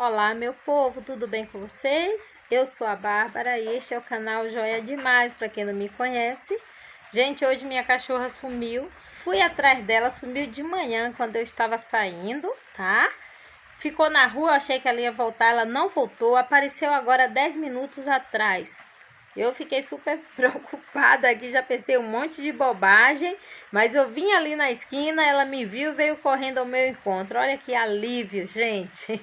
Olá, meu povo, tudo bem com vocês? Eu sou a Bárbara e este é o canal Joia Demais, para quem não me conhece. Gente, hoje minha cachorra sumiu, fui atrás dela, sumiu de manhã quando eu estava saindo, tá? Ficou na rua, achei que ela ia voltar, ela não voltou, apareceu agora 10 minutos atrás. Eu fiquei super preocupada aqui, já pensei um monte de bobagem, mas eu vim ali na esquina, ela me viu, veio correndo ao meu encontro. Olha que alívio, gente.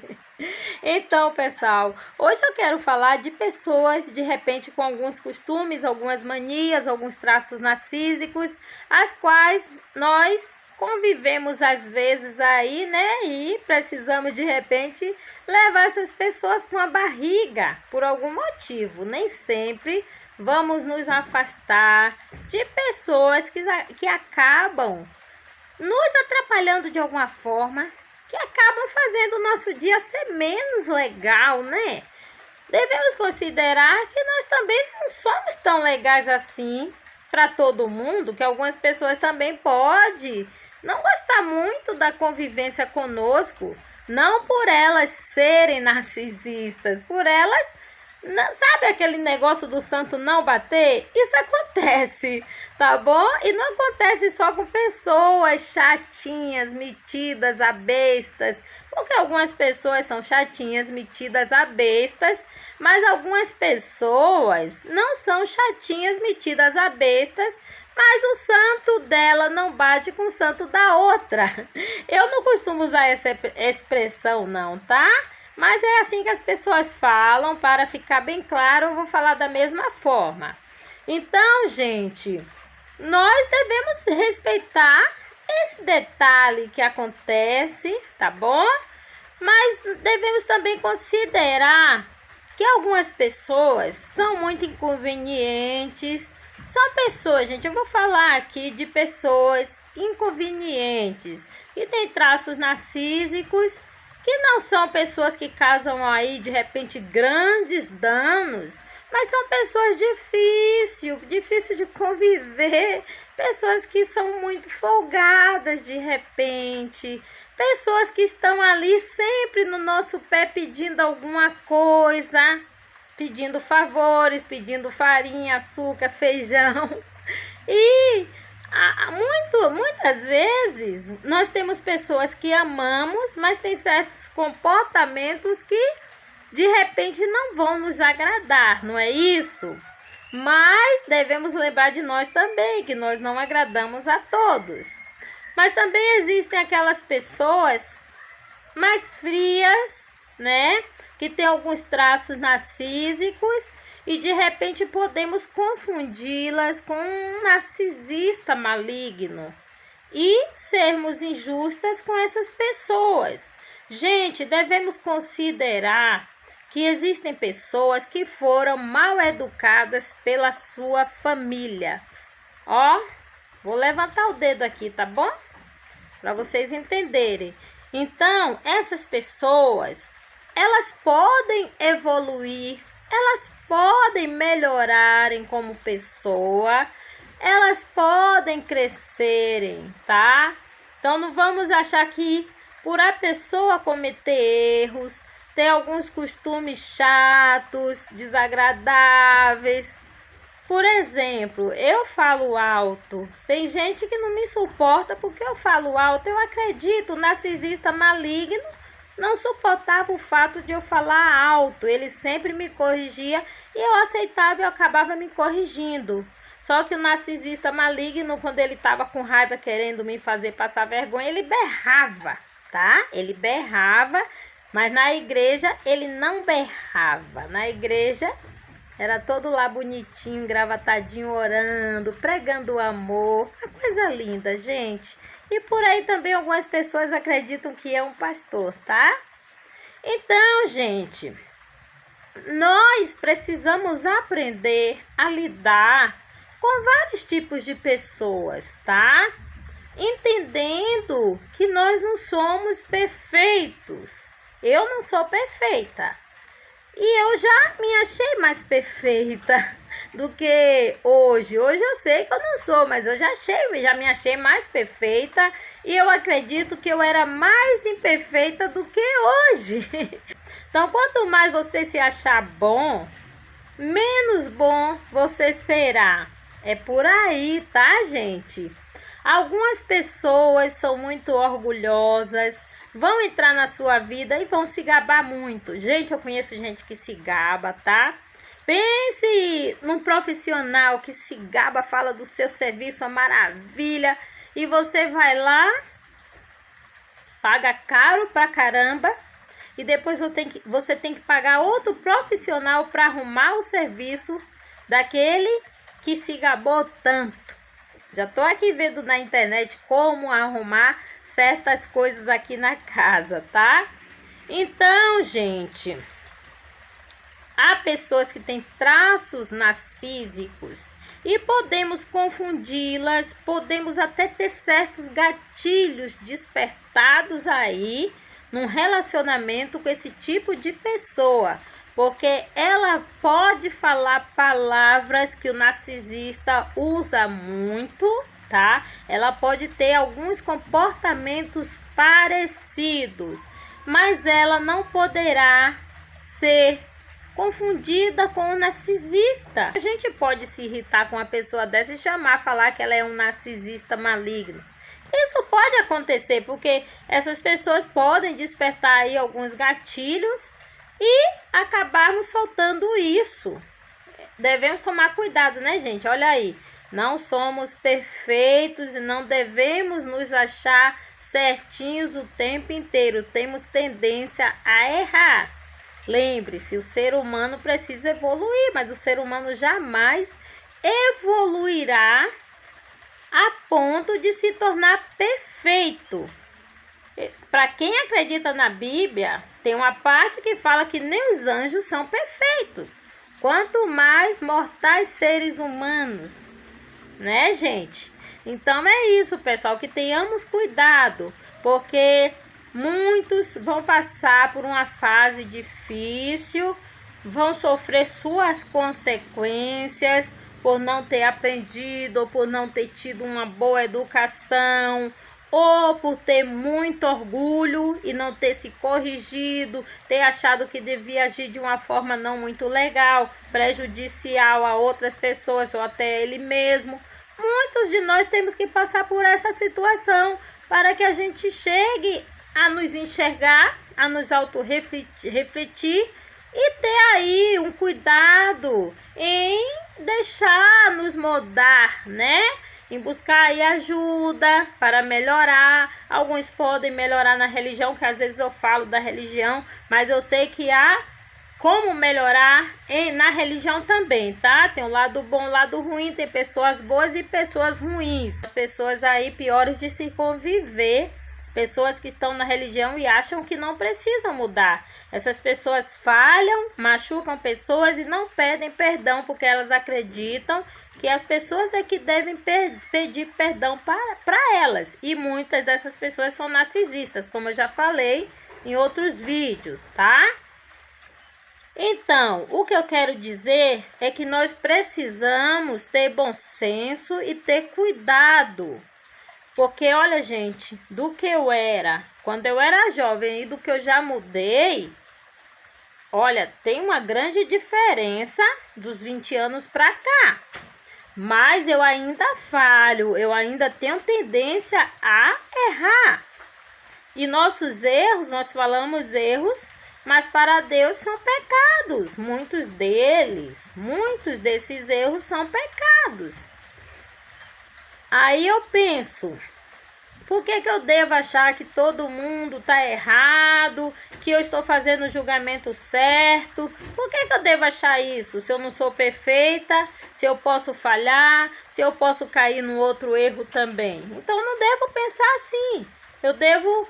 Então, pessoal, hoje eu quero falar de pessoas, de repente, com alguns costumes, algumas manias, alguns traços narcísicos, as quais nós convivemos às vezes aí, né? E precisamos de repente levar essas pessoas com a barriga por algum motivo. Nem sempre vamos nos afastar de pessoas que acabam nos atrapalhando de alguma forma, que acabam fazendo o nosso dia ser menos legal, né? Devemos considerar que nós também não somos tão legais assim para todo mundo, que algumas pessoas também podem não gostar muito da convivência conosco, não por elas serem narcisistas, por elas, sabe aquele negócio do santo não bater? Isso acontece, tá bom? E não acontece só com pessoas chatinhas, metidas a bestas, porque algumas pessoas são chatinhas, metidas a bestas, mas algumas pessoas não são chatinhas, metidas a bestas, mas o santo dela não bate com o santo da outra. Eu não costumo usar essa expressão não, tá? Mas é assim que as pessoas falam, para ficar bem claro, eu vou falar da mesma forma. Então, gente, nós devemos respeitar esse detalhe que acontece, tá bom? Mas devemos também considerar que algumas pessoas são muito inconvenientes. São pessoas, gente, eu vou falar aqui de pessoas inconvenientes, que têm traços narcísicos, que não são pessoas que causam aí, de repente, grandes danos, mas são pessoas difícil de conviver, pessoas que são muito folgadas de repente, pessoas que estão ali sempre no nosso pé pedindo alguma coisa, pedindo favores, pedindo farinha, açúcar, feijão. E muitas vezes nós temos pessoas que amamos, mas tem certos comportamentos que de repente não vão nos agradar, não é isso? Mas devemos lembrar de nós também, que nós não agradamos a todos. Mas também existem aquelas pessoas mais frias, né? Que tem alguns traços narcísicos e de repente podemos confundi-las com um narcisista maligno e sermos injustas com essas pessoas. Gente, devemos considerar que existem pessoas que foram mal educadas pela sua família. Ó, vou levantar o dedo aqui, tá bom? Para vocês entenderem. Então, essas pessoas, elas podem evoluir, elas podem melhorarem como pessoa, elas podem crescerem, tá? Então não vamos achar que por a pessoa cometer erros, ter alguns costumes chatos, desagradáveis. Por exemplo, eu falo alto. Tem gente que não me suporta porque eu falo alto. Eu acredito, o narcisista maligno não suportava o fato de eu falar alto. Ele sempre me corrigia e eu aceitava e eu acabava me corrigindo. Só que o narcisista maligno, quando ele estava com raiva querendo me fazer passar vergonha, ele berrava, tá? Ele berrava, mas na igreja ele não berrava. Na igreja era todo lá bonitinho, gravatadinho, orando, pregando o amor. Uma coisa linda, gente. E por aí também algumas pessoas acreditam que é um pastor, tá? Então, gente, nós precisamos aprender a lidar com vários tipos de pessoas, tá? Entendendo que nós não somos perfeitos. Eu não sou perfeita. E eu já me achei mais perfeita do que hoje. Hoje eu sei que eu não sou, mas eu já me achei mais perfeita. E eu acredito que eu era mais imperfeita do que hoje. Então, quanto mais você se achar bom, menos bom você será. É por aí, tá, gente? Algumas pessoas são muito orgulhosas, vão entrar na sua vida e vão se gabar muito. Gente, eu conheço gente que se gaba, tá? Pense num profissional que se gaba, fala do seu serviço, uma maravilha, e você vai lá, paga caro pra caramba, e depois você tem que pagar outro profissional para arrumar o serviço daquele que se gabou tanto. Já tô aqui vendo na internet como arrumar certas coisas aqui na casa, tá? Então, gente, há pessoas que têm traços narcísicos e podemos confundi-las, podemos até ter certos gatilhos despertados aí num relacionamento com esse tipo de pessoa, porque ela pode falar palavras que o narcisista usa muito, tá? Ela pode ter alguns comportamentos parecidos, mas ela não poderá ser confundida com o narcisista. A gente pode se irritar com uma pessoa dessa e falar que ela é um narcisista maligno. Isso pode acontecer, porque essas pessoas podem despertar aí alguns gatilhos e acabarmos soltando isso. Devemos tomar cuidado, né, gente? Olha aí, não somos perfeitos e não devemos nos achar certinhos o tempo inteiro. Temos tendência a errar. Lembre-se, o ser humano precisa evoluir, mas o ser humano jamais evoluirá a ponto de se tornar perfeito. Para quem acredita na Bíblia, tem uma parte que fala que nem os anjos são perfeitos. Quanto mais mortais seres humanos, né, gente? Então é isso, pessoal, que tenhamos cuidado, porque muitos vão passar por uma fase difícil, vão sofrer suas consequências por não ter aprendido, ou por não ter tido uma boa educação, ou por ter muito orgulho e não ter se corrigido, ter achado que devia agir de uma forma não muito legal, prejudicial a outras pessoas ou até ele mesmo. Muitos de nós temos que passar por essa situação para que a gente chegue a nos enxergar, a nos auto-refletir e ter aí um cuidado em deixar nos moldar, né? Em buscar aí ajuda para melhorar. Alguns podem melhorar na religião, que às vezes eu falo da religião, mas eu sei que há como melhorar na religião também, tá? Tem o lado bom, o lado ruim, tem pessoas boas e pessoas ruins. As pessoas aí piores de se conviver, pessoas que estão na religião e acham que não precisam mudar. Essas pessoas falham, machucam pessoas e não pedem perdão, porque elas acreditam que as pessoas é que devem pedir perdão para elas. E muitas dessas pessoas são narcisistas, como eu já falei em outros vídeos, tá? Então, o que eu quero dizer é que nós precisamos ter bom senso e ter cuidado. Porque, olha, gente, do que eu era quando eu era jovem e do que eu já mudei, olha, tem uma grande diferença dos 20 anos para cá. Mas eu ainda falho, eu ainda tenho tendência a errar. E nossos erros, nós falamos erros, mas para Deus são pecados. Muitos desses erros são pecados. Aí eu penso, por que eu devo achar que todo mundo está errado, que eu estou fazendo o julgamento certo? Por que eu devo achar isso? Se eu não sou perfeita, se eu posso falhar, se eu posso cair no outro erro também. Então eu não devo pensar assim. Eu devo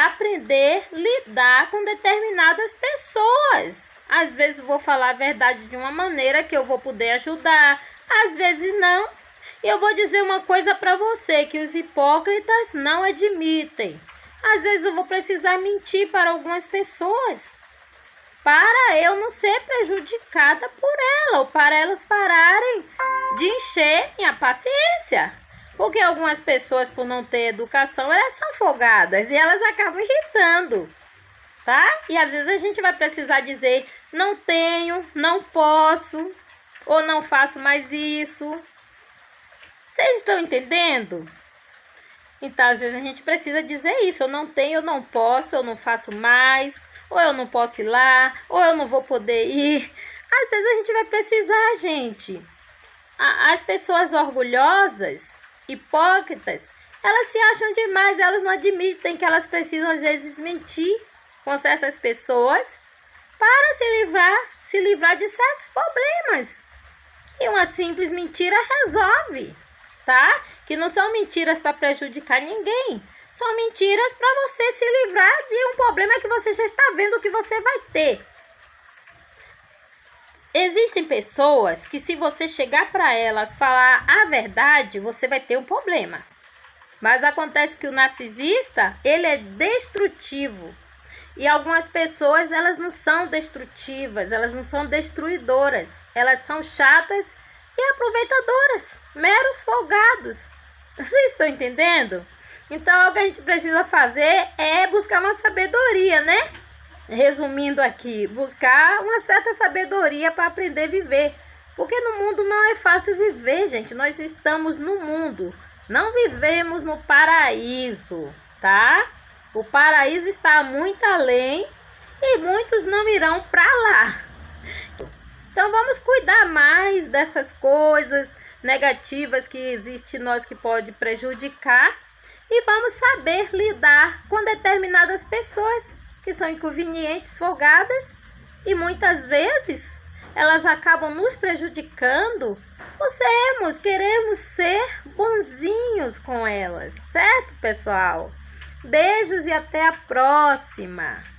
aprender a lidar com determinadas pessoas. Às vezes eu vou falar a verdade de uma maneira que eu vou poder ajudar, às vezes não. Eu vou dizer uma coisa para você, que os hipócritas não admitem. Às vezes eu vou precisar mentir para algumas pessoas, para eu não ser prejudicada por ela, ou para elas pararem de encher minha paciência. Porque algumas pessoas, por não ter educação, elas são folgadas e elas acabam irritando. tá? E às vezes a gente vai precisar dizer não tenho, não posso, ou não faço mais isso. Vocês estão entendendo? Então, às vezes a gente precisa dizer isso, eu não tenho, eu não posso, eu não faço mais, ou eu não posso ir lá, ou eu não vou poder ir. Às vezes a gente vai precisar, gente. As pessoas orgulhosas, hipócritas, elas se acham demais, elas não admitem que elas precisam, às vezes, mentir com certas pessoas para se livrar de certos problemas. E uma simples mentira resolve, tá? Que não são mentiras para prejudicar ninguém. São mentiras para você se livrar de um problema que você já está vendo que você vai ter. Existem pessoas que se você chegar para elas falar a verdade, você vai ter um problema. Mas acontece que o narcisista, ele é destrutivo. E algumas pessoas, elas não são destrutivas, elas não são destruidoras. Elas são chatas e aproveitadoras, meros folgados. Vocês estão entendendo? Então, o que a gente precisa fazer é buscar uma sabedoria, né? Resumindo aqui, buscar uma certa sabedoria para aprender a viver. Porque no mundo não é fácil viver, gente. Nós estamos no mundo, não vivemos no paraíso, tá? O paraíso está muito além e muitos não irão para lá. Então vamos cuidar mais dessas coisas negativas que existem em nós que pode prejudicar e vamos saber lidar com determinadas pessoas que são inconvenientes, folgadas e muitas vezes elas acabam nos prejudicando por queremos ser bonzinhos com elas, certo, pessoal? Beijos e até a próxima!